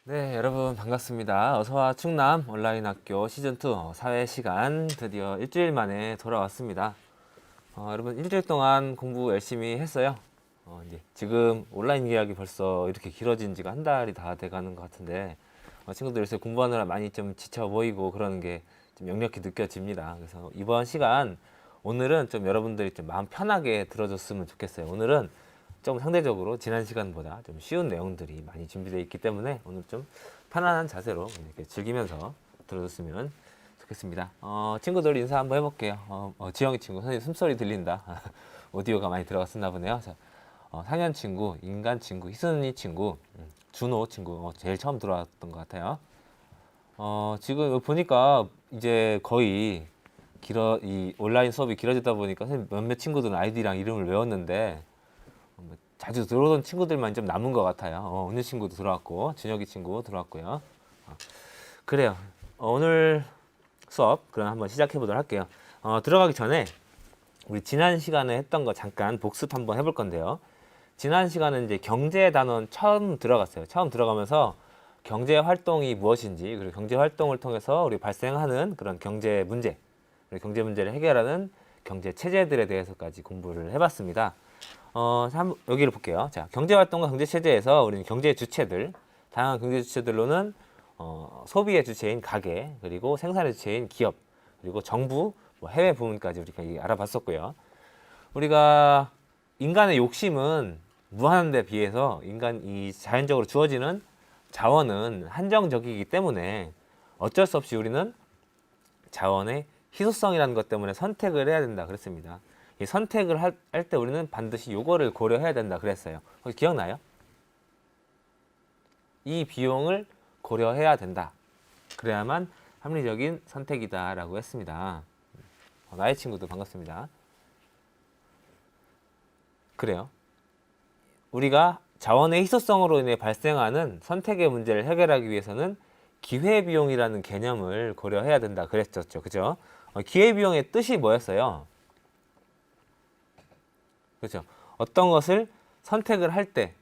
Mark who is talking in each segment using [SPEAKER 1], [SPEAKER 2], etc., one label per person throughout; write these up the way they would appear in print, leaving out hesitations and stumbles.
[SPEAKER 1] 네, 여러분 반갑습니다. 어서와 충남 온라인 학교 시즌2 사회 시간 드디어 일주일 만에 돌아왔습니다. 여러분 일주일 동안 공부 열심히 했어요. 이제 지금 온라인 계약이 벌써 이렇게 길어진 지가 한 달이 다 돼가는 것 같은데 친구들 요새 공부하느라 많이 좀 지쳐 보이고 그러는 게 좀 역력히 느껴집니다. 그래서 이번 시간 오늘은 좀 여러분들이 좀 마음 편하게 들어줬으면 좋겠어요. 오늘은 좀 상대적으로 지난 시간보다 좀 쉬운 내용들이 많이 준비되어 있기 때문에 오늘 좀 편안한 자세로 이렇게 즐기면서 들어줬으면 좋겠습니다. 친구들 인사 한번 해볼게요. 지영이 친구, 선생님 숨소리 들린다. 오디오가 많이 들어갔었나 보네요. 자, 상현 친구, 인간 친구, 희순이 친구, 준호 친구, 제일 처음 들어왔던 것 같아요. 지금 보니까 이제 거의 이 온라인 수업이 길어지다 보니까 선생님 몇몇 친구들은 아이디랑 이름을 외웠는데 자주 들어오던 친구들만 좀 남은 것 같아요. 은유 친구도 들어왔고, 준혁이 친구 들어왔고요. 그래요. 오늘 수업 그럼 한번 시작해 보도록 할게요. 들어가기 전에 우리 지난 시간에 했던 거 잠깐 복습 한번 해볼 건데요. 지난 시간은 이제 경제 단원 처음 들어갔어요. 처음 들어가면서 경제 활동이 무엇인지 그리고 경제 활동을 통해서 우리 발생하는 그런 경제 문제, 그리고 경제 문제를 해결하는 경제 체제들에 대해서까지 공부를 해봤습니다. 여기를 볼게요. 자, 경제활동과 경제체제에서 우리는 경제 주체들, 다양한 경제 주체들로는 소비의 주체인 가계, 그리고 생산의 주체인 기업, 그리고 정부, 해외 부문까지 우리가 알아봤었고요. 우리가 인간의 욕심은 무한한 데 비해서 인간이 자연적으로 주어지는 자원은 한정적이기 때문에 어쩔 수 없이 우리는 자원의 희소성이라는 것 때문에 선택을 해야 된다 그랬습니다. 이 선택을 할 때 우리는 반드시 요거를 고려해야 된다 그랬어요. 혹시 기억나요? 이 비용을 고려해야 된다. 그래야만 합리적인 선택이다 라고 했습니다. 나의 친구도 반갑습니다. 그래요. 우리가 자원의 희소성으로 인해 발생하는 선택의 문제를 해결하기 위해서는 기회비용이라는 개념을 고려해야 된다 그랬었죠. 그죠? 기회비용의 뜻이 뭐였어요? 그렇죠. 어떤 것을 선택을 할 때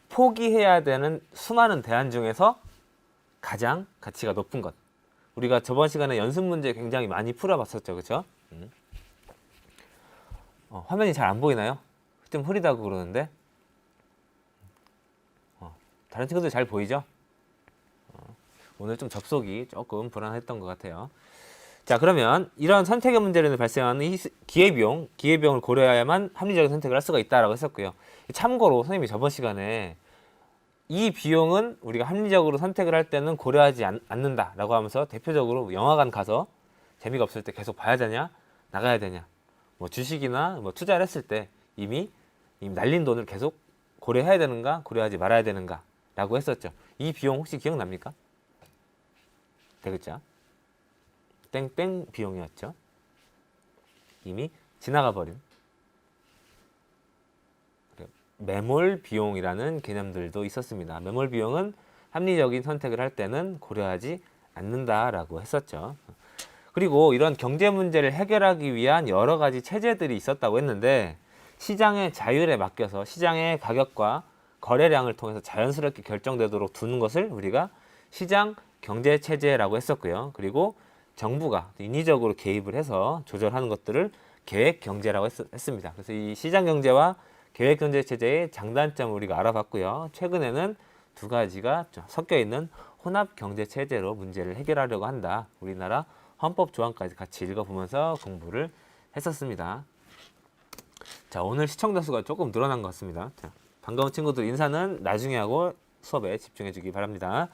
[SPEAKER 1] 포기해야 되는 수많은 대안 중에서 가장 가치가 높은 것. 우리가 저번 시간에 연습 문제 굉장히 많이 풀어봤었죠. 그렇죠? 화면이 잘 안 보이나요? 좀 흐리다고 그러는데 다른 친구들 잘 보이죠? 오늘 좀 접속이 조금 불안했던 것 같아요. 자, 그러면 이런 선택의 문제로 인해 발생하는 기회비용을 고려해야만 합리적인 선택을 할 수가 있다라고 했었고요. 참고로 선생님이 저번 시간에 이 비용은 우리가 합리적으로 선택을 할 때는 고려하지 않는다라고 하면서 대표적으로 영화관 가서 재미가 없을 때 계속 봐야 되냐, 나가야 되냐, 주식이나 투자를 했을 때 이미 날린 돈을 계속 고려해야 되는가, 고려하지 말아야 되는가라고 했었죠. 이 비용 혹시 기억납니까? 대글자 땡땡 비용이었죠. 이미 지나가 버린 매몰 비용이라는 개념들도 있었습니다. 매몰 비용은 합리적인 선택을 할 때는 고려하지 않는다라고 했었죠. 그리고 이런 경제 문제를 해결하기 위한 여러 가지 체제들이 있었다고 했는데 시장의 자율에 맡겨서 시장의 가격과 거래량을 통해서 자연스럽게 결정되도록 두는 것을 우리가 시장 경제 체제라고 했었고요. 그리고 정부가 인위적으로 개입을 해서 조절하는 것들을 계획 경제라고 했습니다. 그래서 이 시장 경제와 계획 경제 체제의 장단점을 우리가 알아봤고요. 최근에는 두 가지가 섞여 있는 혼합 경제 체제로 문제를 해결하려고 한다. 우리나라 헌법 조항까지 같이 읽어보면서 공부를 했었습니다. 자, 오늘 시청자 수가 조금 늘어난 것 같습니다. 자, 반가운 친구들 인사는 나중에 하고 수업에 집중해 주기 바랍니다.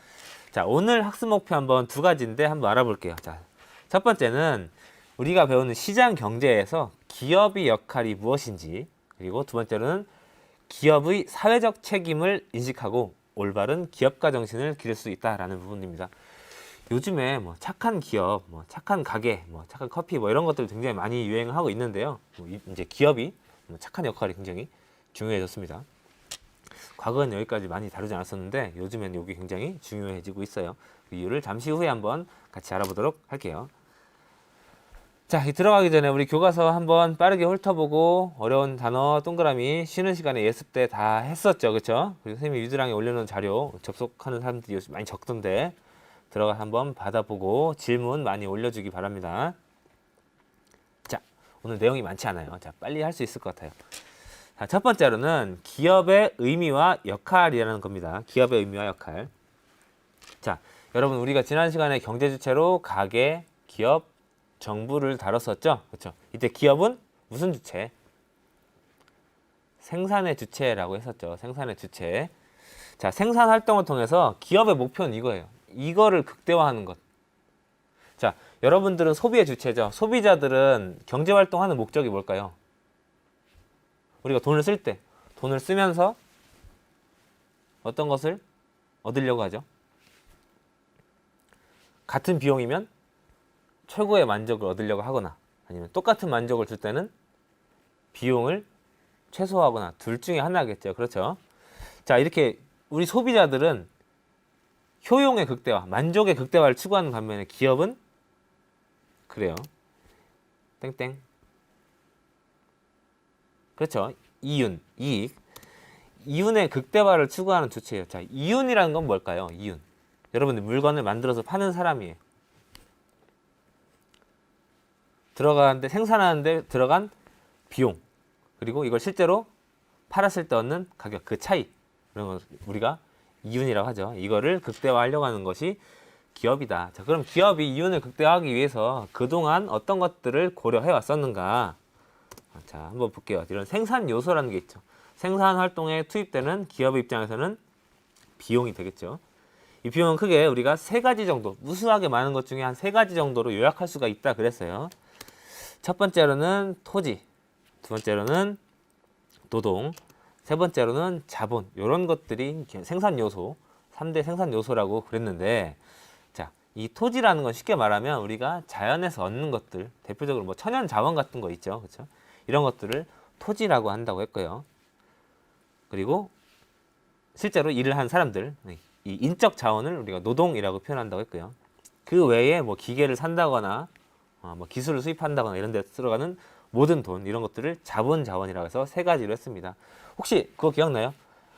[SPEAKER 1] 자, 오늘 학습 목표 한번 두 가지인데 한번 알아볼게요. 자, 첫 번째는 우리가 배우는 시장 경제에서 기업의 역할이 무엇인지, 그리고 두 번째로는 기업의 사회적 책임을 인식하고 올바른 기업가 정신을 기를 수 있다라는 부분입니다. 요즘에 착한 기업, 착한 가게, 착한 커피 이런 것들 굉장히 많이 유행을 하고 있는데요. 이제 기업이 착한 역할이 굉장히 중요해졌습니다. 과거에는 여기까지 많이 다루지 않았었는데 요즘에는 이게 굉장히 중요해지고 있어요. 그 이유를 잠시 후에 한번 같이 알아보도록 할게요. 자, 이 들어가기 전에 우리 교과서 한번 빠르게 훑어보고 어려운 단어 동그라미 쉬는 시간에 예습 때 다 했었죠. 그쵸? 그리고 선생님이 유드랑에 올려놓은 자료 접속하는 사람들이 요즘 많이 적던데 들어가 한번 받아보고 질문 많이 올려주기 바랍니다. 자, 오늘 내용이 많지 않아요. 자, 빨리 할 수 있을 것 같아요. 자, 첫 번째로는 기업의 의미와 역할이라는 겁니다. 기업의 의미와 역할. 자, 여러분 우리가 지난 시간에 경제 주체로 가계, 기업, 정부를 다뤘었죠. 그렇죠? 이때 기업은 무슨 주체? 생산의 주체라고 했었죠. 생산의 주체. 자, 생산 활동을 통해서 기업의 목표는 이거예요. 이거를 극대화하는 것. 자, 여러분들은 소비의 주체죠. 소비자들은 경제 활동하는 목적이 뭘까요? 우리가 돈을 쓸 때, 돈을 쓰면서 어떤 것을 얻으려고 하죠? 같은 비용이면 최고의 만족을 얻으려고 하거나 아니면 똑같은 만족을 줄 때는 비용을 최소화하거나 둘 중에 하나겠죠. 그렇죠? 자, 이렇게 우리 소비자들은 효용의 극대화, 만족의 극대화를 추구하는 반면에 기업은 그래요. 땡땡. 그렇죠. 이윤, 이익. 이윤의 극대화를 추구하는 주체예요. 자, 이윤이라는 건 뭘까요? 이윤. 여러분들 물건을 만들어서 파는 사람이에요. 들어가는데 생산하는데 들어간 비용 그리고 이걸 실제로 팔았을 때 얻는 가격 그 차이 이런 걸 우리가 이윤이라고 하죠. 이거를 극대화하려고 하는 것이 기업이다. 자, 그럼 기업이 이윤을 극대화하기 위해서 그동안 어떤 것들을 고려해 왔었는가? 자, 한번 볼게요. 이런 생산 요소라는 게 있죠. 생산 활동에 투입되는 기업의 입장에서는 비용이 되겠죠. 이 비용은 크게 우리가 세 가지 정도, 무수하게 많은 것 중에 한 세 가지 정도로 요약할 수가 있다 그랬어요. 첫 번째로는 토지, 두 번째로는 노동, 세 번째로는 자본, 이런 것들이 생산 요소, 3대 생산 요소라고 그랬는데, 자, 이 토지라는 건 쉽게 말하면 우리가 자연에서 얻는 것들, 대표적으로 뭐 천연 자원 같은 거 있죠, 그렇죠? 이런 것들을 토지라고 한다고 했고요. 그리고 실제로 일을 한 사람들, 이 인적 자원을 우리가 노동이라고 표현한다고 했고요. 그 외에 뭐 기계를 산다거나 뭐 기술을 수입한다거나 이런 데 들어가는 모든 돈 이런 것들을 자본 자원이라고 해서 세 가지로 했습니다. 혹시 그거 기억나요?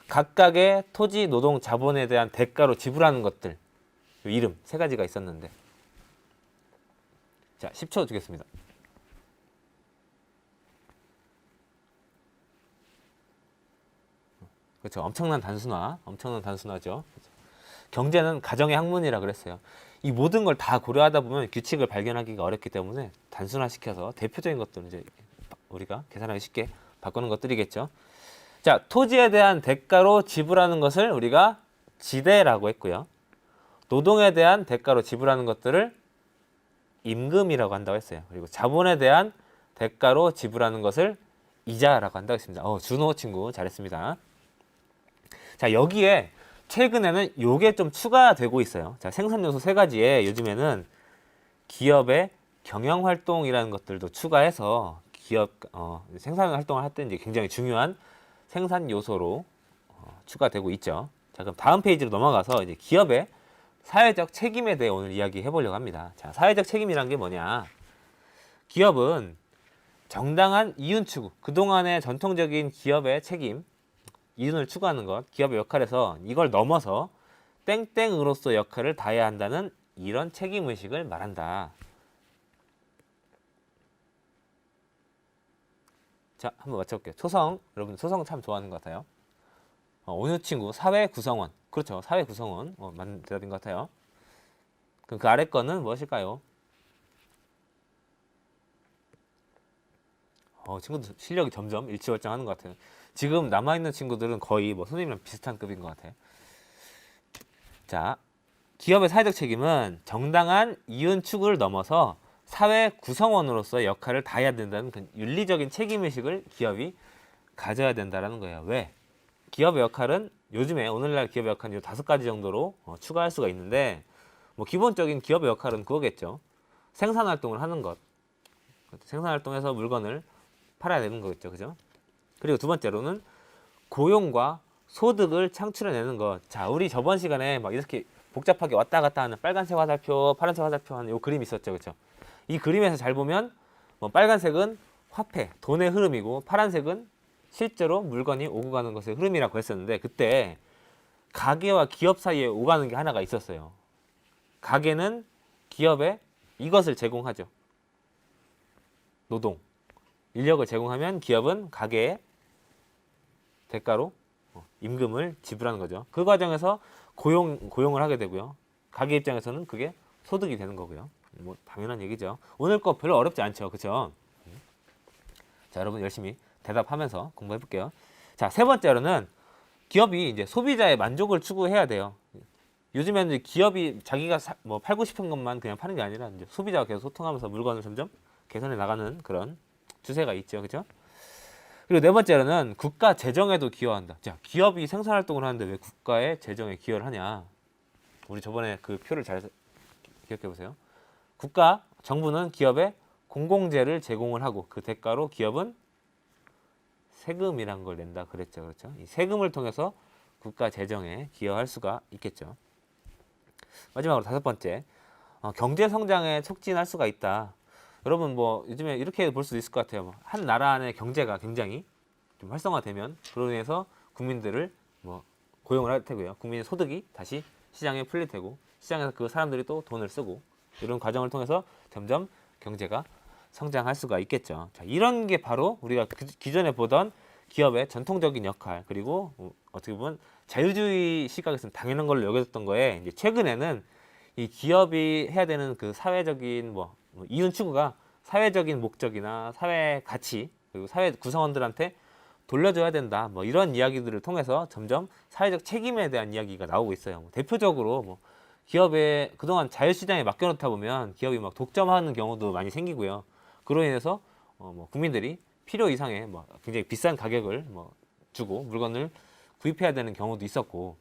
[SPEAKER 1] 각각의 토지, 노동, 자본에 대한 대가로 지불하는 것들 이름 세 가지가 있었는데 자 10초 주겠습니다. 그렇죠. 엄청난 단순화죠. 경제는 가정의 학문이라 그랬어요. 이 모든 걸 다 고려하다 보면 규칙을 발견하기가 어렵기 때문에 단순화시켜서 대표적인 것들은 이제 우리가 계산하기 쉽게 바꾸는 것들이겠죠. 자, 토지에 대한 대가로 지불하는 것을 우리가 지대라고 했고요. 노동에 대한 대가로 지불하는 것들을 임금이라고 한다고 했어요. 그리고 자본에 대한 대가로 지불하는 것을 이자라고 한다고 했습니다. 준호 친구 잘했습니다. 자, 여기에 최근에는 요게 좀 추가되고 있어요. 자, 생산 요소 세 가지에 요즘에는 기업의 경영 활동이라는 것들도 추가해서 기업 생산 활동을 할 때 이제 굉장히 중요한 생산 요소로 추가되고 있죠. 자, 그럼 다음 페이지로 넘어가서 이제 기업의 사회적 책임에 대해 오늘 이야기해 보려고 합니다. 자, 사회적 책임이란 게 뭐냐? 기업은 정당한 이윤 추구, 그동안의 전통적인 기업의 책임, 이윤을 추구하는 것, 기업의 역할에서 이걸 넘어서 땡땡으로서 역할을 다해야 한다는 이런 책임의식을 말한다. 자, 한번 맞춰볼게요. 초성, 여러분 초성 참 좋아하는 것 같아요. 오늘 친구 사회 구성원, 그렇죠. 사회 구성원, 맞는 대답인 것 같아요. 그럼 그 아래 거는 무엇일까요? 친구들 실력이 점점 일취월장하는 것 같아요. 지금 남아있는 친구들은 거의 뭐 선생님이랑 비슷한 급인 것 같아요. 자, 기업의 사회적 책임은 정당한 이윤 추구를 넘어서 사회 구성원으로서 역할을 다해야 된다는 그 윤리적인 책임의식을 기업이 가져야 된다는 거예요. 왜? 기업의 역할은 요즘에 오늘날 기업의 역할은 이 5가지 정도로 추가할 수가 있는데 뭐 기본적인 기업의 역할은 그거겠죠. 생산활동을 하는 것. 생산활동해서 물건을 팔아야 되는 거겠죠. 그죠? 그리고 두 번째로는 고용과 소득을 창출해내는 것. 자, 우리 저번 시간에 막 이렇게 복잡하게 왔다 갔다 하는 빨간색 화살표, 파란색 화살표 하는 이 그림 있었죠. 그렇죠? 이 그림에서 잘 보면 뭐 빨간색은 화폐, 돈의 흐름이고 파란색은 실제로 물건이 오고 가는 것의 흐름이라고 했었는데 그때 가게와 기업 사이에 오가는 게 하나가 있었어요. 가게는 기업에 이것을 제공하죠. 노동, 인력을 제공하면 기업은 가게에 대가로 임금을 지불하는 거죠. 그 과정에서 고용을 하게 되고요. 가게 입장에서는 그게 소득이 되는 거고요. 뭐 당연한 얘기죠. 오늘 거 별로 어렵지 않죠, 그렇죠? 자, 여러분 열심히 대답하면서 공부해 볼게요. 자, 세 번째로는 기업이 이제 소비자의 만족을 추구해야 돼요. 요즘에는 이제 기업이 자기가 뭐 팔고 싶은 것만 그냥 파는 게 아니라 이제 소비자와 계속 소통하면서 물건을 점점 개선해 나가는 그런 추세가 있죠, 그렇죠? 그리고 네 번째로는 국가 재정에도 기여한다. 자, 기업이 생산 활동을 하는데 왜 국가의 재정에 기여를 하냐? 우리 저번에 그 표를 잘 기억해 보세요. 국가, 정부는 기업에 공공재를 제공을 하고 그 대가로 기업은 세금이란 걸 낸다 그랬죠. 그렇죠? 이 세금을 통해서 국가 재정에 기여할 수가 있겠죠. 마지막으로 다섯 번째, 경제 성장에 촉진할 수가 있다. 여러분 뭐 요즘에 이렇게 볼 수도 있을 것 같아요. 뭐 한 나라 안의 경제가 굉장히 좀 활성화되면 그로 인해서 국민들을 뭐 고용을 할 테고요. 국민의 소득이 다시 시장에 풀릴 테고 시장에서 그 사람들이 또 돈을 쓰고 이런 과정을 통해서 점점 경제가 성장할 수가 있겠죠. 자, 이런 게 바로 우리가 기존에 보던 기업의 전통적인 역할 그리고 어떻게 보면 자유주의 시각에서는 당연한 걸로 여겨졌던 거에 이제 최근에는 이 기업이 해야 되는 그 사회적인 뭐 이윤 추구가 사회적인 목적이나 사회 가치 그리고 사회 구성원들한테 돌려줘야 된다. 뭐 이런 이야기들을 통해서 점점 사회적 책임에 대한 이야기가 나오고 있어요. 뭐 대표적으로 뭐 기업에 그동안 자유시장에 맡겨놓다 보면 기업이 막 독점하는 경우도 많이 생기고요. 그로 인해서 뭐 국민들이 필요 이상의 뭐 굉장히 비싼 가격을 뭐 주고 물건을 구입해야 되는 경우도 있었고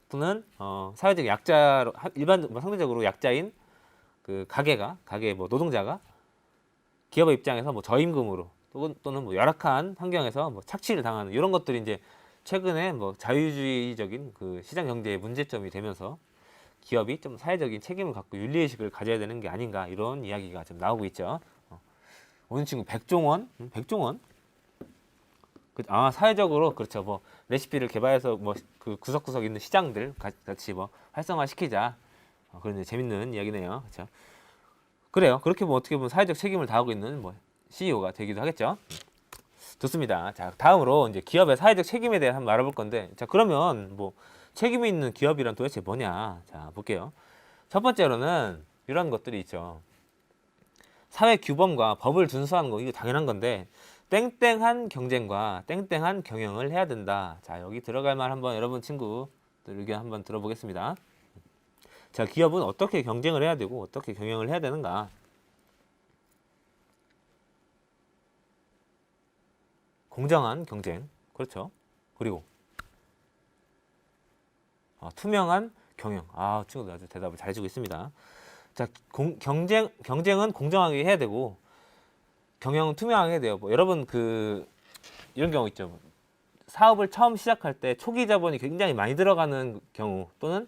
[SPEAKER 1] 또는 사회적 약자로 일반 뭐 상대적으로 약자인 그 가게 뭐 노동자가 기업의 입장에서 뭐 저임금으로 또는 뭐 열악한 환경에서 뭐 착취를 당하는 이런 것들이 이제 최근에 뭐 자유주의적인 그 시장 경제의 문제점이 되면서 기업이 좀 사회적인 책임을 갖고 윤리의식을 가져야 되는 게 아닌가 이런 이야기가 좀 나오고 있죠. 오늘 친구 백종원, 백종원. 사회적으로 그렇죠. 뭐 레시피를 개발해서 뭐 그 구석구석 있는 시장들 같이 뭐 활성화시키자. 그런 재밌는 이야기네요. 그렇죠. 그래요. 그렇게 뭐 어떻게 보면 사회적 책임을 다하고 있는 뭐 CEO가 되기도 하겠죠. 좋습니다. 자, 다음으로 이제 기업의 사회적 책임에 대해 한번 알아볼 건데, 자, 그러면 뭐 책임이 있는 기업이란 도대체 뭐냐? 자, 볼게요. 첫 번째로는 이런 것들이 있죠. 사회 규범과 법을 준수하는 거 이거 당연한 건데 땡땡한 경쟁과 땡땡한 경영을 해야 된다. 자, 여기 들어갈 말 한번 여러분 친구들 의견 한번 들어보겠습니다. 자, 기업은 어떻게 경쟁을 해야 되고 어떻게 경영을 해야 되는가? 공정한 경쟁, 그렇죠. 그리고 투명한 경영. 친구들 아주 대답을 잘해주고 있습니다. 자, 경쟁은 공정하게 해야 되고 경영은 투명하게 해야 돼요. 뭐 여러분 이런 경우 있죠. 사업을 처음 시작할 때 초기 자본이 굉장히 많이 들어가는 경우 또는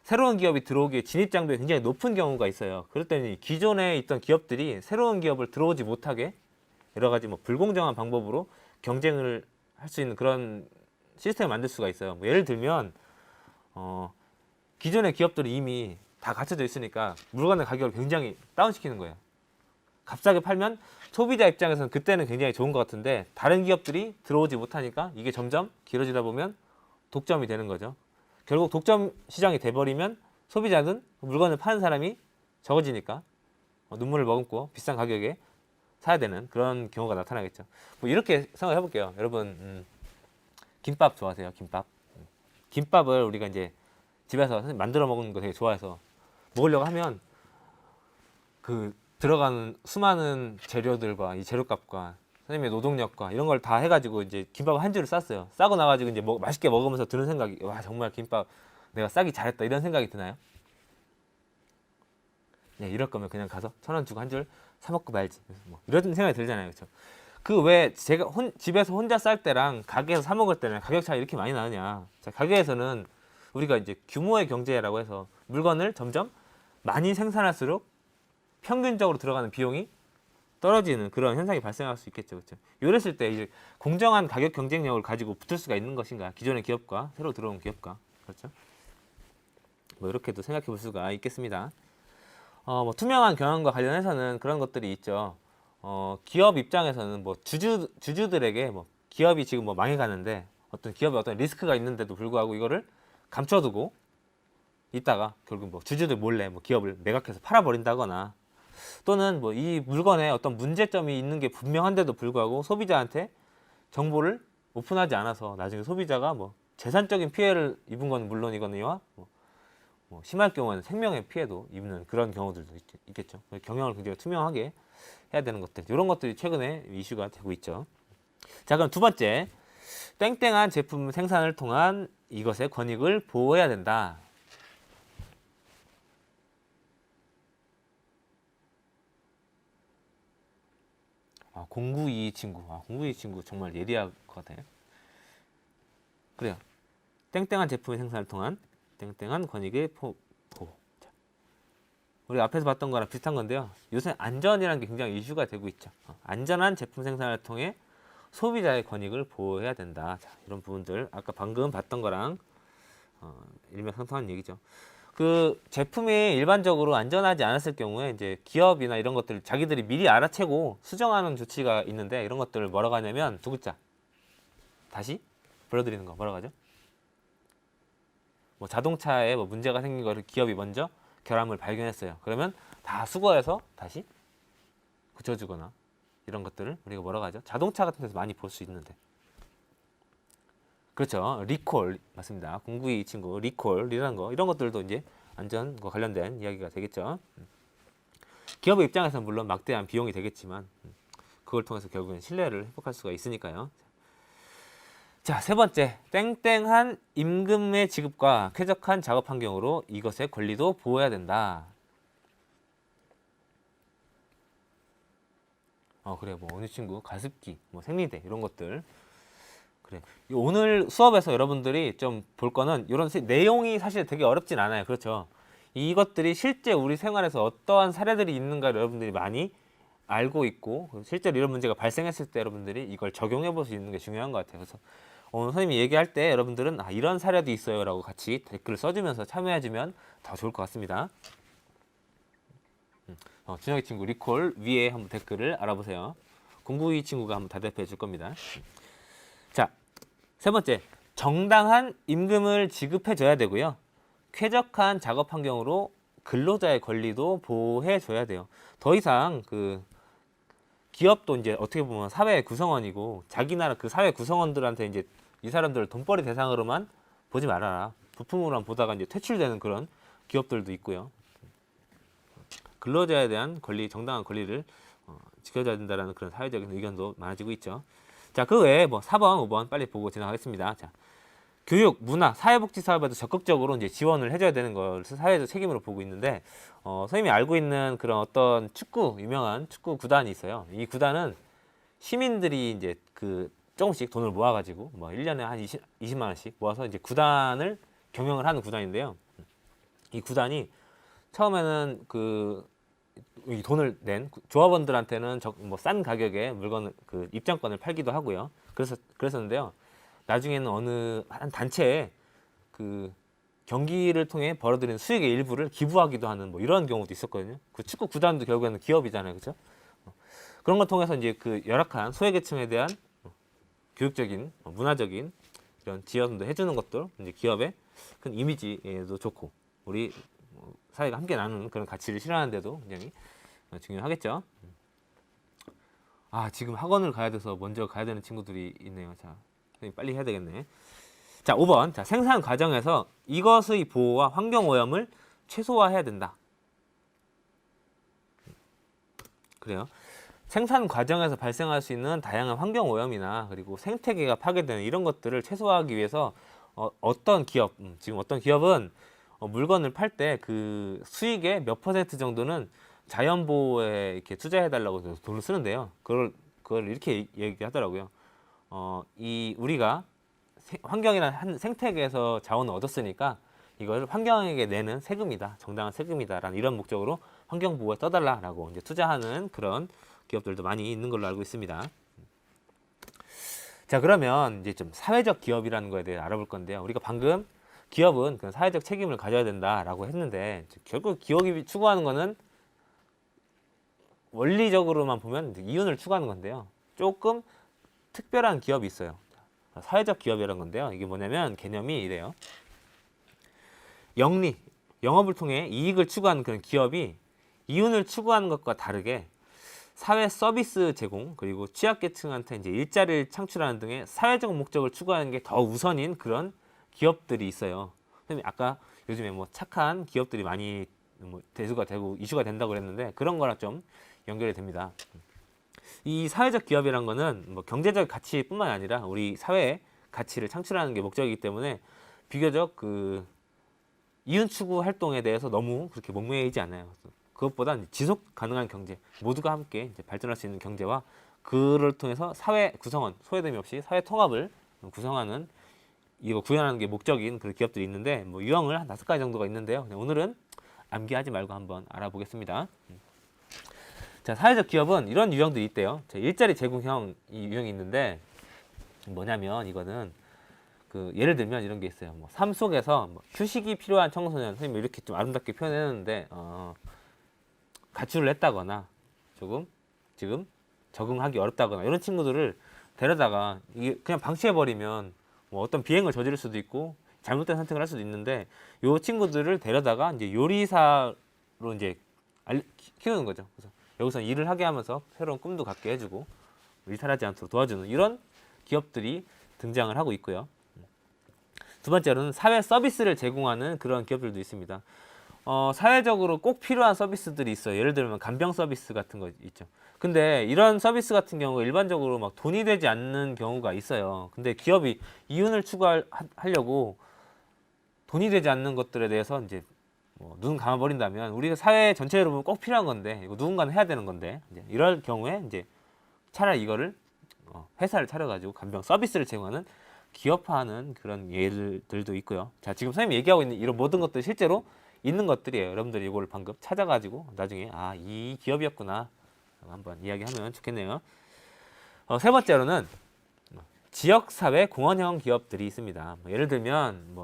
[SPEAKER 1] 새로운 기업이 들어오기에 진입 장벽이 굉장히 높은 경우가 있어요. 그럴 때는 기존에 있던 기업들이 새로운 기업을 들어오지 못하게 여러 가지 뭐 불공정한 방법으로 경쟁을 할 수 있는 그런 시스템을 만들 수가 있어요. 뭐 예를 들면 기존의 기업들이 이미 다 갖춰져 있으니까 물건의 가격을 굉장히 다운시키는 거예요. 값싸게 팔면 소비자 입장에서는 그때는 굉장히 좋은 것 같은데 다른 기업들이 들어오지 못하니까 이게 점점 길어지다 보면 독점이 되는 거죠. 결국 독점 시장이 돼버리면 소비자는 물건을 파는 사람이 적어지니까 눈물을 머금고 비싼 가격에 사야 되는 그런 경우가 나타나겠죠. 뭐 이렇게 생각해 볼게요. 여러분 김밥 좋아하세요? 김밥을 우리가 이제 집에서 만들어 먹는 거 되게 좋아해서 먹으려고 하면 그 들어가는 수많은 재료들과 이 재료값과 선생님의 노동력과 이런 걸 다 해가지고 이제 김밥 한 줄을 쌌어요. 싸고 나가지고 이제 맛있게 먹으면서 드는 생각이 와 정말 김밥 내가 싸기 잘했다 이런 생각이 드나요? 네, 이럴 거면 그냥 가서 1,000원 주고 한 줄 사 먹고 말지. 뭐 이런 생각이 들잖아요, 그렇죠? 그 왜 제가 집에서 혼자 쌀 때랑 가게에서 사 먹을 때는 가격 차이 이렇게 많이 나느냐? 자, 가게에서는 우리가 이제 규모의 경제라고 해서 물건을 점점 많이 생산할수록 평균적으로 들어가는 비용이 떨어지는 그런 현상이 발생할 수 있겠죠. 그렇죠? 이랬을 때 이제 공정한 가격 경쟁력을 가지고 붙을 수가 있는 것인가? 기존의 기업과 새로 들어온 기업과. 그렇죠? 뭐 이렇게도 생각해 볼 수가 있겠습니다. 뭐 투명한 경영과 관련해서는 그런 것들이 있죠. 기업 입장에서는 뭐 주주들에게 뭐 기업이 지금 뭐 망해가는데 어떤 기업에 어떤 리스크가 있는데도 불구하고 이거를 감춰두고 있다가 결국 뭐 주주들 몰래 뭐 기업을 매각해서 팔아버린다거나 또는 뭐 이 물건에 어떤 문제점이 있는 게 분명한데도 불구하고 소비자한테 정보를 오픈하지 않아서 나중에 소비자가 뭐 재산적인 피해를 입은 건 물론이거니와 뭐 심할 경우에는 생명의 피해도 입는 그런 경우들도 있겠죠. 경영을 굉장히 투명하게 해야 되는 것들, 이런 것들이 최근에 이슈가 되고 있죠. 자, 그럼 두 번째, 땡땡한 제품 생산을 통한 이것의 권익을 보호해야 된다. 공구이 친구, 공구이 친구 정말 예리할 것 같아요. 그래요. 땡땡한 제품의 생산을 통한 땡땡한 권익의 보호. 자, 우리 앞에서 봤던 거랑 비슷한 건데요. 요새 안전이라는 게 굉장히 이슈가 되고 있죠. 안전한 제품 생산을 통해 소비자의 권익을 보호해야 된다. 자, 이런 부분들 아까 방금 봤던 거랑 일맥상통한 얘기죠. 그 제품이 일반적으로 안전하지 않았을 경우에 이제 기업이나 이런 것들 자기들이 미리 알아채고 수정하는 조치가 있는데 이런 것들을 뭐라고 하냐면 두 글자. 다시 불러드리는 거 뭐라고 하죠? 뭐 자동차에 뭐 문제가 생긴 거를 기업이 먼저 결함을 발견했어요. 그러면 다 수거해서 다시 고쳐주거나 이런 것들을 우리가 뭐라고 하죠? 자동차 같은 데서 많이 볼 수 있는데. 그렇죠. 리콜 맞습니다. 공구이 친구 리콜이라는 거 이런 것들도 이제 안전과 관련된 이야기가 되겠죠. 기업의 입장에서는 물론 막대한 비용이 되겠지만 그걸 통해서 결국엔 신뢰를 회복할 수가 있으니까요. 자, 세 번째, 땡땡한 임금의 지급과 쾌적한 작업 환경으로 이것의 권리도 보호해야 된다. 그래, 뭐 어느 친구 가습기, 뭐 생리대 이런 것들. 그래. 오늘 수업에서 여러분들이 좀 볼 거는 이런 내용이 사실 되게 어렵진 않아요. 그렇죠? 이것들이 실제 우리 생활에서 어떠한 사례들이 있는가 여러분들이 많이 알고 있고 실제로 이런 문제가 발생했을 때 여러분들이 이걸 적용해 볼 수 있는 게 중요한 것 같아요. 그래서 오늘 선생님이 얘기할 때 여러분들은 이런 사례도 있어요 라고 같이 댓글을 써주면서 참여해주면 더 좋을 것 같습니다. 준혁이 친구 리콜 위에 한번 댓글을 알아보세요. 공부이 친구가 한번 대답해 줄 겁니다. 자, 세 번째, 정당한 임금을 지급해 줘야 되고요. 쾌적한 작업 환경으로 근로자의 권리도 보호해 줘야 돼요. 더 이상 그 기업도 이제 어떻게 보면 사회 구성원이고 자기 나라 그 사회 구성원들한테 이제 이 사람들을 돈벌이 대상으로만 보지 말아라. 부품으로만 보다가 이제 퇴출되는 그런 기업들도 있고요. 근로자에 대한 권리, 정당한 권리를 지켜줘야 된다는 그런 사회적인 의견도 많아지고 있죠. 자, 그 외에 뭐 4번, 5번 빨리 보고 지나가겠습니다. 자, 교육, 문화, 사회복지 사업에도 적극적으로 이제 지원을 해줘야 되는 걸 사회적 책임으로 보고 있는데, 선생님이 알고 있는 그런 어떤 유명한 축구 구단이 있어요. 이 구단은 시민들이 이제 그 조금씩 돈을 모아가지고 뭐 1년에 한 20만 원씩 모아서 이제 구단을 경영을 하는 구단인데요. 이 구단이 처음에는 이 돈을 낸 조합원들한테는 뭐 싼 가격에 물건을 그 입장권을 팔기도 하고요. 그랬었는데요. 나중에는 어느 한 단체에 그 경기를 통해 벌어들이는 수익의 일부를 기부하기도 하는 뭐 이런 경우도 있었거든요. 그 축구 구단도 결국에는 기업이잖아요, 그렇죠? 그런 걸 통해서 이제 그 열악한 소외계층에 대한 교육적인, 문화적인 이런 지원도 해주는 것도 이제 기업의 큰 이미지에도 좋고 우리 사회가 함께 나누는 그런 가치를 실현하는 데도 굉장히 중요하겠죠. 지금 학원을 가야 돼서 먼저 가야 되는 친구들이 있네요. 자, 빨리 해야 되겠네. 자, 5번. 자, 생산 과정에서 이것의 보호와 환경 오염을 최소화해야 된다. 그래요. 생산 과정에서 발생할 수 있는 다양한 환경 오염이나 그리고 생태계가 파괴되는 이런 것들을 최소화하기 위해서 어떤 기업, 지금 어떤 기업은 물건을 팔 때 그 수익의 몇 퍼센트 정도는 자연 보호에 이렇게 투자해 달라고 돈을 쓰는데요. 그걸 이렇게 얘기하더라고요. 우리가 환경이나 한 생태계에서 자원을 얻었으니까 이걸 환경에게 내는 세금이다, 정당한 세금이다라는 이런 목적으로 환경 보호에 써달라라고 이제 투자하는 그런 기업들도 많이 있는 걸로 알고 있습니다. 자, 그러면 이제 좀 사회적 기업이라는 거에 대해 알아볼 건데요. 우리가 방금 기업은 그 사회적 책임을 가져야 된다라고 했는데 결국 기업이 추구하는 거는 원리적으로만 보면 이윤을 추구하는 건데요. 조금 특별한 기업이 있어요. 사회적 기업이라는 건데요. 이게 뭐냐면 개념이 이래요. 영리, 영업을 통해 이익을 추구하는 그런 기업이 이윤을 추구하는 것과 다르게 사회 서비스 제공 그리고 취약계층한테 이제 일자리를 창출하는 등의 사회적 목적을 추구하는 게 더 우선인 그런 기업들이 있어요. 선생님 아까 요즘에 뭐 착한 기업들이 많이 뭐 대수가 되고 이슈가 된다고 그랬는데 그런 거랑 좀 연결이 됩니다. 이 사회적 기업이란 거는 뭐 경제적 가치뿐만 아니라 우리 사회의 가치를 창출하는 게 목적이기 때문에 비교적 그 이윤 추구 활동에 대해서 너무 그렇게 목매이지 않아요. 그것보다 지속 가능한 경제, 모두가 함께 이제 발전할 수 있는 경제와 그를 통해서 사회 구성원, 소외됨이 없이 사회 통합을 구성하는 이거 구현하는 게 목적인 그런 기업들이 있는데 뭐 유형을 한 5가지 정도가 있는데요. 오늘은 암기하지 말고 한번 알아보겠습니다. 자, 사회적 기업은 이런 유형들이 있대요. 자, 일자리 제공형 이 유형이 있는데 뭐냐면 이거는 그 예를 들면 이런 게 있어요. 뭐 삶 속에서 뭐 휴식이 필요한 청소년, 선생님 이렇게 좀 아름답게 표현했는데 가출을 했다거나 조금 지금 적응하기 어렵다거나 이런 친구들을 데려다가 이게 그냥 방치해 버리면 뭐 어떤 비행을 저지를 수도 있고 잘못된 선택을 할 수도 있는데 요 친구들을 데려다가 이제 요리사로 이제 키우는 거죠. 그래서 여기서 일을 하게 하면서 새로운 꿈도 갖게 해주고 일탈하지 않도록 도와주는 이런 기업들이 등장을 하고 있고요. 두 번째로는 사회 서비스를 제공하는 그런 기업들도 있습니다. 사회적으로 꼭 필요한 서비스들이 있어요. 예를 들면 간병 서비스 같은 거 있죠. 근데 이런 서비스 같은 경우 일반적으로 막 돈이 되지 않는 경우가 있어요. 근데 기업이 이윤을 추구하려고 돈이 되지 않는 것들에 대해서 이제 눈 감아버린다면 우리가 사회 전체로 보면 꼭 필요한 건데 이거 누군가는 해야 되는 건데 이제 이럴 경우에 이제 차라리 이거를 회사를 차려가지고 간병 서비스를 제공하는 기업화하는 그런 예들도 있고요. 자, 지금 선생님이 얘기하고 있는 이런 모든 것들이 실제로 있는 것들이에요. 여러분들이 이걸 방금 찾아가지고 나중에 이 기업이었구나 한번 이야기하면 좋겠네요. 세 번째로는 지역사회 공헌형 기업들이 있습니다. 예를 들면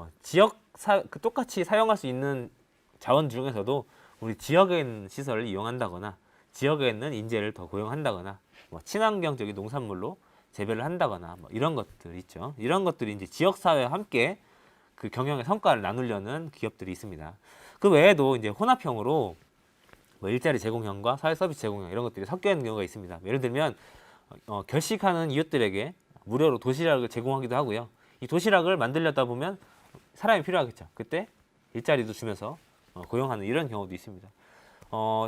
[SPEAKER 1] 똑같이 사용할 수 있는 자원 중에서도 우리 지역에 있는 시설을 이용한다거나 지역에 있는 인재를 더 고용한다거나 친환경적인 농산물로 재배를 한다거나 이런 것들 있죠. 이런 것들이 이제 지역사회와 함께 그 경영의 성과를 나누려는 기업들이 있습니다. 그 외에도 이제 혼합형으로 일자리 제공형과 사회 서비스 제공형 이런 것들이 섞여 있는 경우가 있습니다. 예를 들면 결식하는 이웃들에게 무료로 도시락을 제공하기도 하고요. 이 도시락을 만들려다 보면 사람이 필요하겠죠. 그때 일자리도 주면서 고용하는 이런 경우도 있습니다.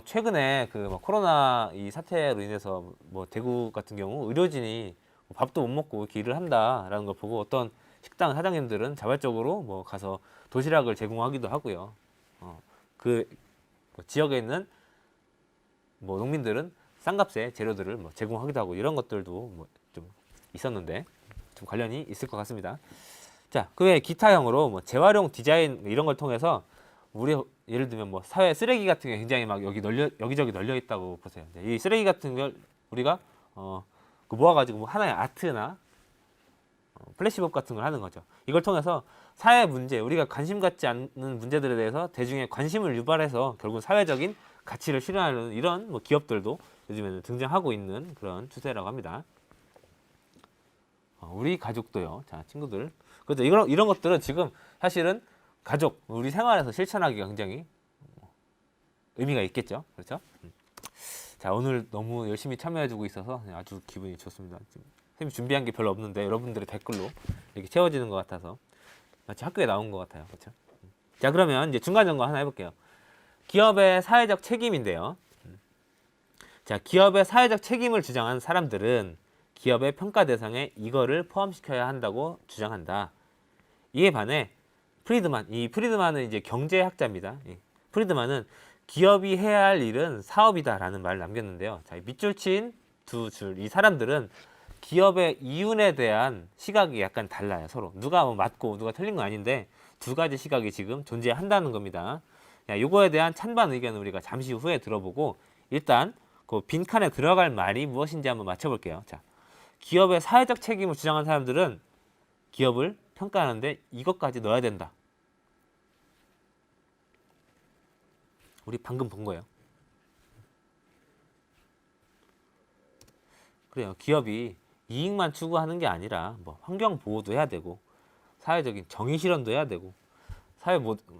[SPEAKER 1] 최근에 그 코로나 이 사태로 인해서 대구 같은 경우 의료진이 밥도 못 먹고 이렇게 일을 한다라는 걸 보고 어떤 식당 사장님들은 자발적으로 가서 도시락을 제공하기도 하고요. 그 지역에 있는 농민들은 싼 값에 재료들을 제공하기도 하고 이런 것들도 좀 있었는데 좀 관련이 있을 것 같습니다. 자, 그 외에 기타형으로 재활용 디자인 이런 걸 통해서 우리 예를 들면 사회 쓰레기 같은 게 굉장히 막 여기저기 널려 있다고 보세요. 이 쓰레기 같은 걸 우리가 모아가지고 하나의 아트나 플래시몹 같은 걸 하는 거죠. 이걸 통해서 사회 문제, 우리가 관심 갖지 않는 문제들에 대해서 대중의 관심을 유발해서 결국 사회적인 가치를 실현하는 이런 기업들도 요즘에는 등장하고 있는 그런 추세라고 합니다. 우리 가족도요. 자, 친구들. 그렇죠. 이런 것들은 지금 사실은 가족, 우리 생활에서 실천하기가 굉장히 의미가 있겠죠. 그렇죠? 자, 오늘 너무 열심히 참여해주고 있어서 아주 기분이 좋습니다. 선생님이 준비한 게 별로 없는데 여러분들의 댓글로 이렇게 채워지는 것 같아서 마치 학교에 나온 것 같아요. 그렇죠? 자, 그러면 이제 중간 점검 하나 해볼게요. 기업의 사회적 책임인데요. 자, 기업의 사회적 책임을 주장하는 사람들은 기업의 평가 대상에 이거를 포함시켜야 한다고 주장한다. 이에 반해 프리드만은 이제 경제학자입니다. 프리드만은 기업이 해야 할 일은 사업이다라는 말을 남겼는데요. 자, 밑줄 친 두 줄, 이 사람들은 기업의 이윤에 대한 시각이 약간 달라요. 서로 누가 맞고 누가 틀린 건 아닌데 두 가지 시각이 지금 존재한다는 겁니다. 요거에 대한 찬반 의견을 우리가 잠시 후에 들어보고 일단 그 빈칸에 들어갈 말이 무엇인지 한번 맞춰볼게요. 자, 기업의 사회적 책임을 주장하는 사람들은 기업을 평가하는데 이것까지 넣어야 된다. 우리 방금 본 거예요. 그래요. 기업이 이익만 추구하는 게 아니라 뭐 환경 보호도 해야 되고 사회적인 정의 실현도 해야 되고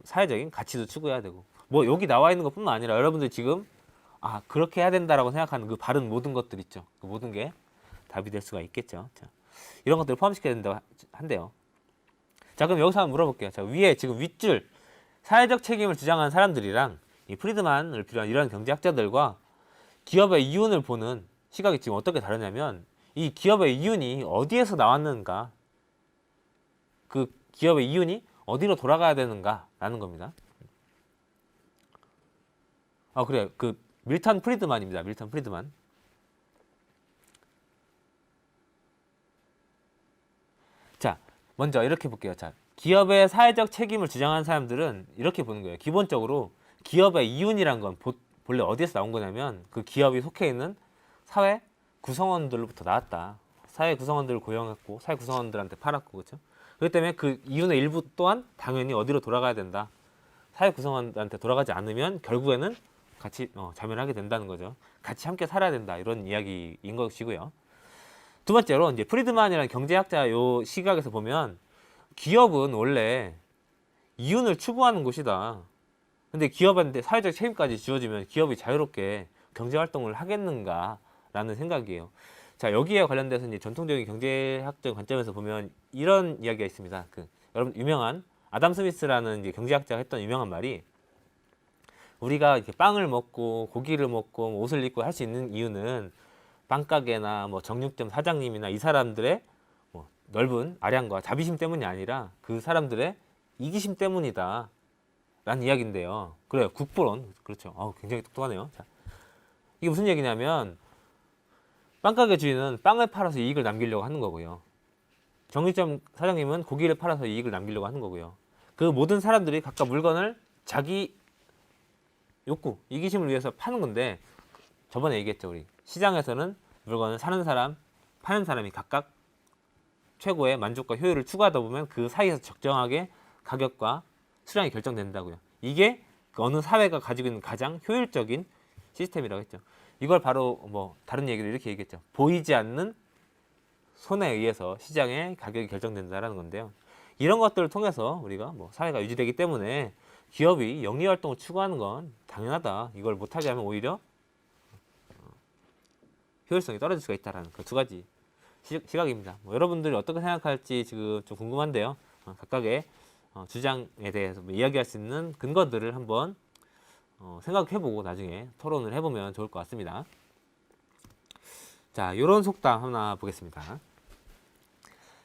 [SPEAKER 1] 사회적인 가치도 추구해야 되고 뭐 여기 나와 있는 것뿐만 아니라 여러분들 지금 그렇게 해야 된다라고 생각하는 그 바른 모든 것들 있죠. 그 모든 게 답이 될 수가 있겠죠. 자, 이런 것들을 포함시켜야 된다고 한대요. 자, 그럼 여기서 한번 물어볼게요. 자, 위에 지금 윗줄 사회적 책임을 주장하는 사람들이랑 이 프리드만을 비롯한 이런 경제학자들과 기업의 이윤을 보는 시각이 지금 어떻게 다르냐면 이 기업의 이윤이 어디에서 나왔는가, 그 기업의 이윤이 어디로 돌아가야 되는가라는 겁니다. 그래요. 그 밀턴 프리드만입니다. 밀턴 프리드만. 자, 먼저 이렇게 볼게요. 자, 기업의 사회적 책임을 주장하는 사람들은 이렇게 보는 거예요. 기본적으로 기업의 이윤이란 건 본래 어디에서 나온 거냐면 그 기업이 속해 있는 사회 구성원들로부터 나왔다. 사회 구성원들을 고용했고 사회 구성원들한테 팔았고, 그렇죠? 그렇기 때문에 그 이윤의 일부 또한 당연히 어디로 돌아가야 된다. 사회 구성원들한테 돌아가지 않으면 결국에는 같이 자멸하게 된다는 거죠. 같이 함께 살아야 된다. 이런 이야기인 것이고요. 두 번째로 이제 프리드만이라는 경제학자 요 시각에서 보면 기업은 원래 이윤을 추구하는 곳이다. 근데 기업한테 사회적 책임까지 지어지면 기업이 자유롭게 경제 활동을 하겠는가라는 생각이에요. 자, 여기에 관련돼서 이제 전통적인 경제학적 관점에서 보면 이런 이야기가 있습니다. 여러분 유명한 아담 스미스라는 이제 경제학자가 했던 유명한 말이, 우리가 이렇게 빵을 먹고 고기를 먹고 옷을 입고 할 수 있는 이유는 빵가게나 뭐 정육점 사장님이나 이 사람들의 뭐 넓은 아량과 자비심 때문이 아니라 그 사람들의 이기심 때문이다 라는 이야기인데요. 그래요. 국보론. 그렇죠. 굉장히 똑똑하네요. 자, 이게 무슨 얘기냐면 빵가게 주인은 빵을 팔아서 이익을 남기려고 하는 거고요. 정육점 사장님은 고기를 팔아서 이익을 남기려고 하는 거고요. 그 모든 사람들이 각각 물건을 자기 욕구, 이기심을 위해서 파는 건데, 저번에 얘기했죠. 우리 시장에서는 물건을 사는 사람, 파는 사람이 각각 최고의 만족과 효율을 추구하다 보면 그 사이에서 적정하게 가격과 수량이 결정된다고요. 이게 어느 사회가 가지고 있는 가장 효율적인 시스템이라고 했죠. 이걸 바로 뭐 다른 얘기를 이렇게 얘기했죠. 보이지 않는 손에 의해서 시장의 가격이 결정된다라는 건데요. 이런 것들을 통해서 우리가 뭐 사회가 유지되기 때문에 기업이 영리 활동을 추구하는 건 당연하다. 이걸 못하게 하면 오히려 효율성이 떨어질 수가 있다라는 그 두 가지 시각입니다. 뭐 여러분들이 어떻게 생각할지 지금 좀 궁금한데요. 각각의 주장에 대해서 뭐 이야기할 수 있는 근거들을 한번 생각해보고 나중에 토론을 해보면 좋을 것 같습니다. 자, 요런 속담 하나 보겠습니다.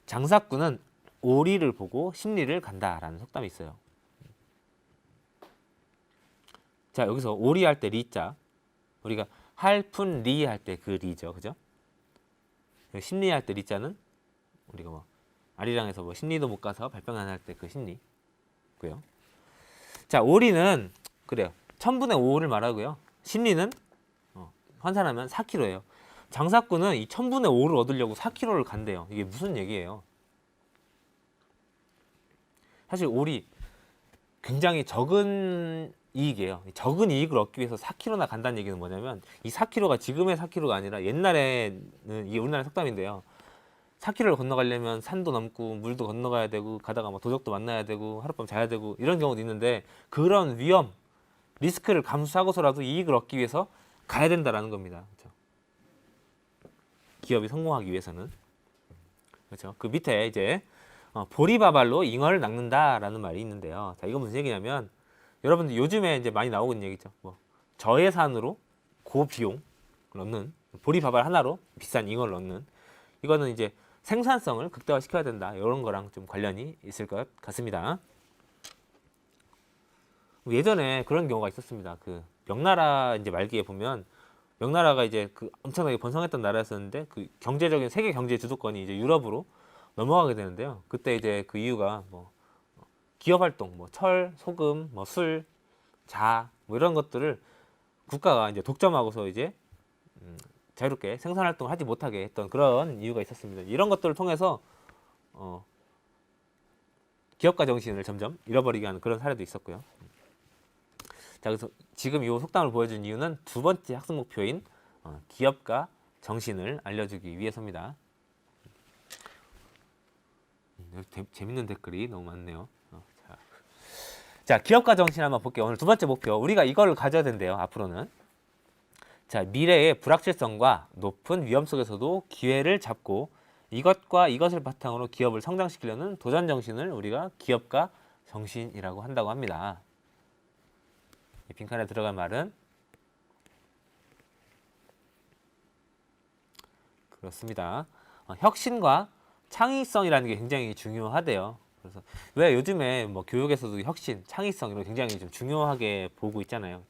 [SPEAKER 1] 장사꾼은 오리를 보고 심리를 간다라는 속담이 있어요. 자, 여기서 오리 할 때 리자, 우리가 할푼 리 할 때 그 리죠, 그죠? 심리 할 때 리자는 우리가 뭐 아리랑에서 뭐 심리도 못 가서 발병 안 할 때 그 심리고요. 자, 오리는 그래요. 1000분의 5를 말하고요. 심리는 환산하면 4kg예요. 장사꾼은 이 1000분의 5를 얻으려고 4kg를 간대요. 이게 무슨 얘기예요? 사실 오리 굉장히 적은 이익이에요. 적은 이익을 얻기 위해서 4kg나 간다는 얘기는 뭐냐면 이 4kg가 지금의 4kg가 아니라 옛날에는 이게 우리나라 속담인데요. 4km를 건너가려면 산도 넘고 물도 건너가야 되고 가다가 뭐 도적도 만나야 되고 하룻밤 자야 되고 이런 경우도 있는데, 그런 위험, 리스크를 감수하고서라도 이익을 얻기 위해서 가야 된다라는 겁니다. 그렇죠? 기업이 성공하기 위해서는. 그렇죠? 그 밑에 이제 보리바발로 잉어를 낚는다라는 말이 있는데요. 자, 이건 무슨 얘기냐면 여러분들 요즘에 이제 많이 나오고 있는 얘기죠. 뭐 저예산으로 고비용 넣는 보리바발 하나로 비싼 잉어를 넣는, 이거는 이제 생산성을 극대화시켜야 된다. 이런 거랑 좀 관련이 있을 것 같습니다. 예전에 그런 경우가 있었습니다. 그 명나라 이제 말기에 보면 명나라가 이제 그 엄청나게 번성했던 나라였었는데 그 경제적인 세계 경제 주도권이 이제 유럽으로 넘어가게 되는데요. 그때 이제 그 이유가 뭐 기업 활동, 뭐 철, 소금, 뭐 술, 자, 뭐 이런 것들을 국가가 이제 독점하고서 이제 자유롭게 생산 활동을 하지 못하게 했던 그런 이유가 있었습니다. 이런 것들을 통해서 기업가 정신을 점점 잃어버리게 하는 그런 사례도 있었고요. 자, 그래서 지금 이 속담을 보여준 이유는 두 번째 학습 목표인 기업가 정신을 알려주기 위해서입니다. 재밌는 댓글이 너무 많네요. 자, 기업가 정신 한번 볼게요. 오늘 두 번째 목표. 우리가 이걸 가져야 된대요. 앞으로는. 자, 미래의 불확실성과 높은 위험 속에서도 기회를 잡고 이것과 이것을 바탕으로 기업을 성장시키려는 도전 정신을 우리가 기업가 정신이라고 한다고 합니다. 이 빈칸에 들어갈 말은 그렇습니다. 혁신과 창의성이라는 게 굉장히 중요하대요. 그래서 왜 요즘에 뭐 교육에서도 혁신, 창의성 이런 거 굉장히 좀 중요하게 보고 있잖아요.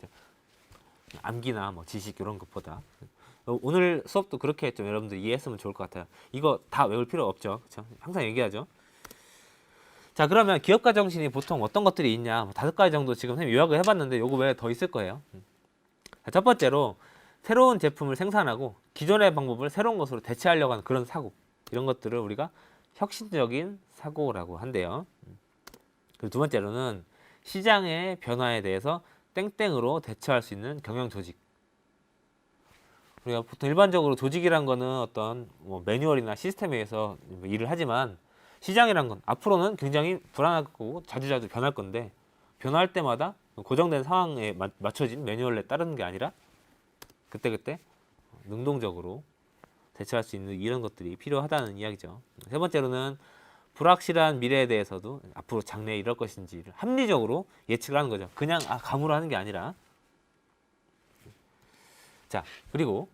[SPEAKER 1] 암기나 뭐 지식 이런 것보다. 오늘 수업도 그렇게 좀 여러분들 이해했으면 좋을 것 같아요. 이거 다 외울 필요 없죠. 그렇죠? 항상 얘기하죠. 자, 그러면 기업가 정신이 보통 어떤 것들이 있냐? 뭐 5가지 정도 지금 선생님 요약을 해봤는데 요거 외에 더 있을 거예요. 자, 첫 번째로 새로운 제품을 생산하고 기존의 방법을 새로운 것으로 대체하려고 하는 그런 사고, 이런 것들을 우리가 혁신적인 사고라고 한대요. 그리고 두 번째로는 시장의 변화에 대해서 땡땡으로 대처할 수 있는 경영 조직. 우리가 보통 일반적으로 조직이란 거는 어떤 뭐 매뉴얼이나 시스템에 의해서 일을 하지만 시장이란 건 앞으로는 굉장히 불안하고 자주자주 변할 건데 변화할 때마다 고정된 상황에 맞춰진 매뉴얼에 따르는 게 아니라 그때그때 능동적으로 대처할 수 있는 이런 것들이 필요하다는 이야기죠. 세 번째로는 불확실한 미래에 대해서도 앞으로 장래에 이럴 것인지를 합리적으로 예측을 하는 거죠. 그냥 감으로 하는 게 아니라. 자, 그리고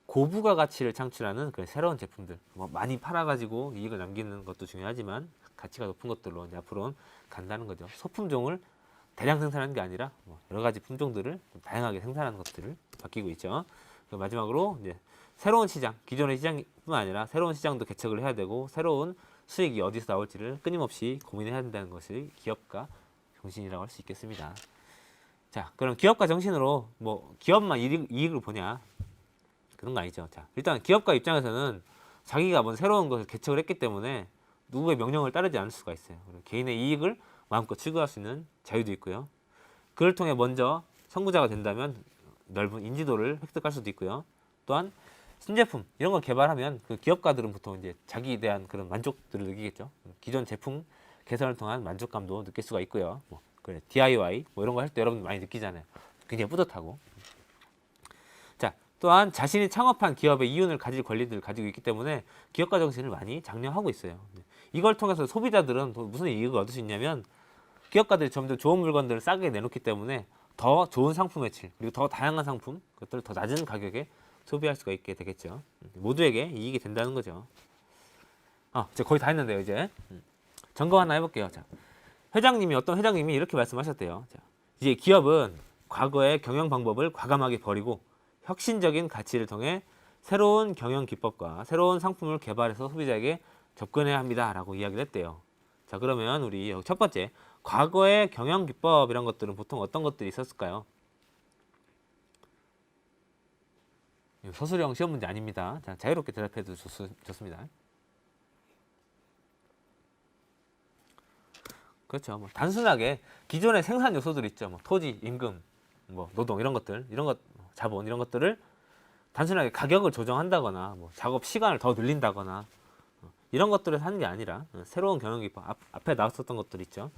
[SPEAKER 1] 고부가 가치를 창출하는 그 새로운 제품들, 뭐 많이 팔아가지고 이익을 남기는 것도 중요하지만 가치가 높은 것들로 이제 앞으로는 간다는 거죠. 소품종을 대량 생산하는 게 아니라 뭐 여러 가지 품종들을 다양하게 생산하는 것들을 바뀌고 있죠. 마지막으로 이제 새로운 시장, 기존의 시장뿐만 아니라 새로운 시장도 개척을 해야 되고 새로운 수익이 어디서 나올지를 끊임없이 고민해야 된다는 것이 기업가 정신이라고 할 수 있겠습니다. 자, 그럼 기업가 정신으로 뭐 기업만 이익을 보냐? 그런 거 아니죠. 자, 일단 기업가 입장에서는 자기가 뭔 새로운 것을 개척을 했기 때문에 누구의 명령을 따르지 않을 수가 있어요. 개인의 이익을 마음껏 추구할 수 있는 자유도 있고요. 그를 통해 먼저 선구자가 된다면 넓은 인지도를 획득할 수도 있고요. 또한 신제품 이런 걸 개발하면 그 기업가들은 보통 이제 자기에 대한 그런 만족들을 느끼겠죠. 기존 제품 개선을 통한 만족감도 느낄 수가 있고요. 뭐 그래 DIY 뭐 이런 거 할 때 여러분 많이 느끼잖아요. 굉장히 뿌듯하고. 자, 또한 자신이 창업한 기업의 이윤을 가질 권리들을 가지고 있기 때문에 기업가 정신을 많이 장려하고 있어요. 이걸 통해서 소비자들은 무슨 이익을 얻을 수 있냐면 기업가들이 점점 좋은 물건들을 싸게 내놓기 때문에 더 좋은 상품 매출 그리고 더 다양한 상품 그것들을 더 낮은 가격에 소비할 수가 있게 되겠죠. 모두에게 이익이 된다는 거죠. 이제 거의 다 했는데요. 이제 점검 하나 해볼게요. 자, 어떤 회장님이 이렇게 말씀하셨대요. 자, 이제 기업은 과거의 경영 방법을 과감하게 버리고 혁신적인 가치를 통해 새로운 경영 기법과 새로운 상품을 개발해서 소비자에게 접근해야 합니다라고 이야기를 했대요. 자, 그러면 우리 첫 번째 과거의 경영 기법 이런 것들은 보통 어떤 것들이 있었을까요? 서술형 시험 문제 아닙니다. 자, 자유롭게 대답해도 좋습니다. 그렇죠. 뭐 단순하게 기존의 생산 요소들 있죠. 뭐 토지, 임금, 뭐 노동 이런 것들, 자본 이런 것들을 단순하게 가격을 조정한다거나 뭐 작업 시간을 더 늘린다거나 이런 것들을 하는 게 아니라 새로운 경영 기법 앞에 나왔었던 것들 있죠.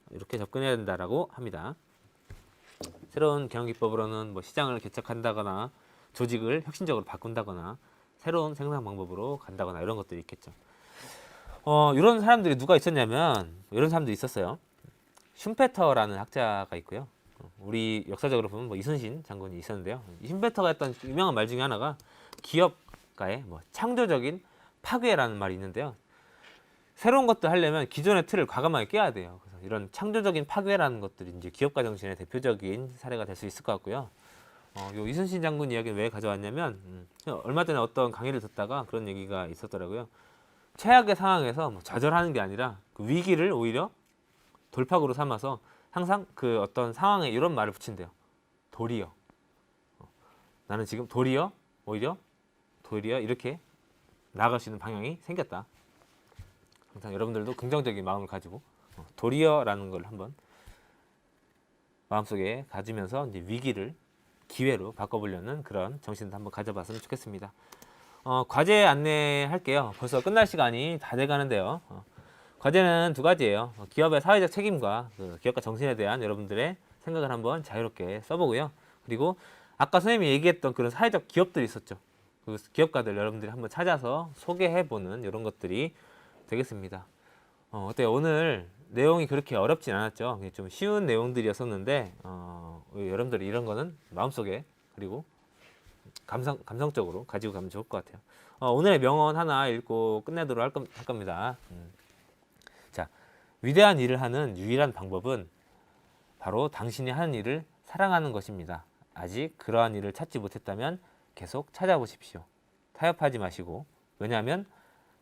[SPEAKER 1] 이렇게 접근해야 된다라고 합니다. 새로운 경영 기법으로는 뭐 시장을 개척한다거나 조직을 혁신적으로 바꾼다거나 새로운 생산 방법으로 간다거나 이런 것들이 있겠죠. 이런 사람들이 누가 있었냐면 이런 사람들이 있었어요. 슌페터라는 학자가 있고요. 우리 역사적으로 보면 뭐 이순신 장군이 있었는데요. 이 슌페터가 했던 유명한 말 중에 하나가 기업가의 뭐 창조적인 파괴라는 말이 있는데요. 새로운 것들 하려면 기존의 틀을 과감하게 깨야 돼요. 그래서 이런 창조적인 파괴라는 것들이 이제 기업가 정신의 대표적인 사례가 될 수 있을 것 같고요. 요 이순신 장군 이야기를 왜 가져왔냐면 얼마 전에 어떤 강의를 듣다가 그런 얘기가 있었더라고요. 최악의 상황에서 뭐 좌절하는 게 아니라 그 위기를 오히려 돌파구로 삼아서 항상 그 어떤 상황에 이런 말을 붙인대요. 도리어. 나는 지금 도리어 오히려 이렇게 나아갈 수 있는 방향이 생겼다. 항상 여러분들도 긍정적인 마음을 가지고 도리어라는 걸 한번 마음속에 가지면서 이제 위기를 기회로 바꿔보려는 그런 정신도 한번 가져봤으면 좋겠습니다. 과제 안내할게요. 벌써 끝날 시간이 다 돼가는데요. 과제는 두 가지예요. 기업의 사회적 책임과 그 기업가 정신에 대한 여러분들의 생각을 한번 자유롭게 써보고요. 그리고 아까 선생님이 얘기했던 그런 사회적 기업들이 있었죠. 그 기업가들 여러분들이 한번 찾아서 소개해보는 이런 것들이 되겠습니다. 어때요? 오늘 내용이 그렇게 어렵진 않았죠. 좀 쉬운 내용들이었었는데 여러분들이 이런 거는 마음속에 그리고 감성적으로 가지고 가면 좋을 것 같아요. 오늘의 명언 하나 읽고 끝내도록 할 겁니다. 자, 위대한 일을 하는 유일한 방법은 바로 당신이 하는 일을 사랑하는 것입니다. 아직 그러한 일을 찾지 못했다면 계속 찾아보십시오. 타협하지 마시고, 왜냐하면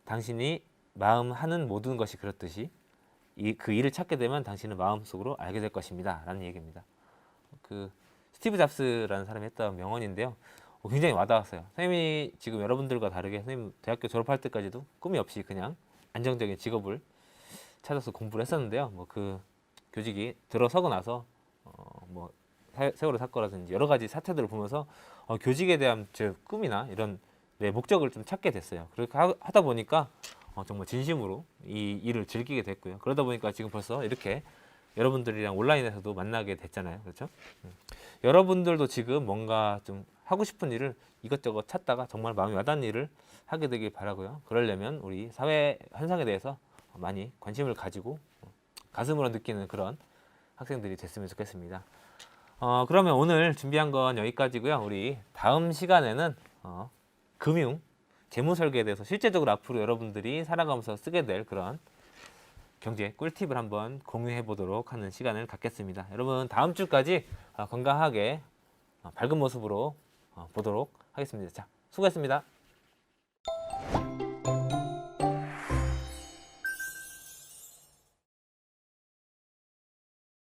[SPEAKER 1] 당신이 마음 하는 모든 것이 그렇듯이 그 일을 찾게 되면 당신은 마음속으로 알게 될 것입니다. 라는 얘기입니다. 그 스티브 잡스라는 사람이 했던 명언인데요. 굉장히 와닿았어요. 선생님이 지금 여러분들과 다르게 선생님 대학교 졸업할 때까지도 꿈이 없이 그냥 안정적인 직업을 찾아서 공부를 했었는데요. 뭐 그 교직이 들어서고 나서 뭐 세월호 사건이라든지 여러 가지 사태들을 보면서 교직에 대한 제 꿈이나 이런 내 목적을 좀 찾게 됐어요. 그렇게 하다 보니까 정말 진심으로 이 일을 즐기게 됐고요. 그러다 보니까 지금 벌써 이렇게 여러분들이랑 온라인에서도 만나게 됐잖아요. 그렇죠? 여러분들도 지금 뭔가 좀 하고 싶은 일을 이것저것 찾다가 정말 마음이 와닿는 일을 하게 되길 바라고요. 그러려면 우리 사회 현상에 대해서 많이 관심을 가지고 가슴으로 느끼는 그런 학생들이 됐으면 좋겠습니다. 그러면 오늘 준비한 건 여기까지고요. 우리 다음 시간에는 금융, 재무 설계에 대해서 실제적으로 앞으로 여러분들이 살아가면서 쓰게 될 그런 경제 꿀팁을 한번 공유해 보도록 하는 시간을 갖겠습니다. 여러분 다음 주까지 건강하게 밝은 모습으로 보도록 하겠습니다. 자, 수고했습니다.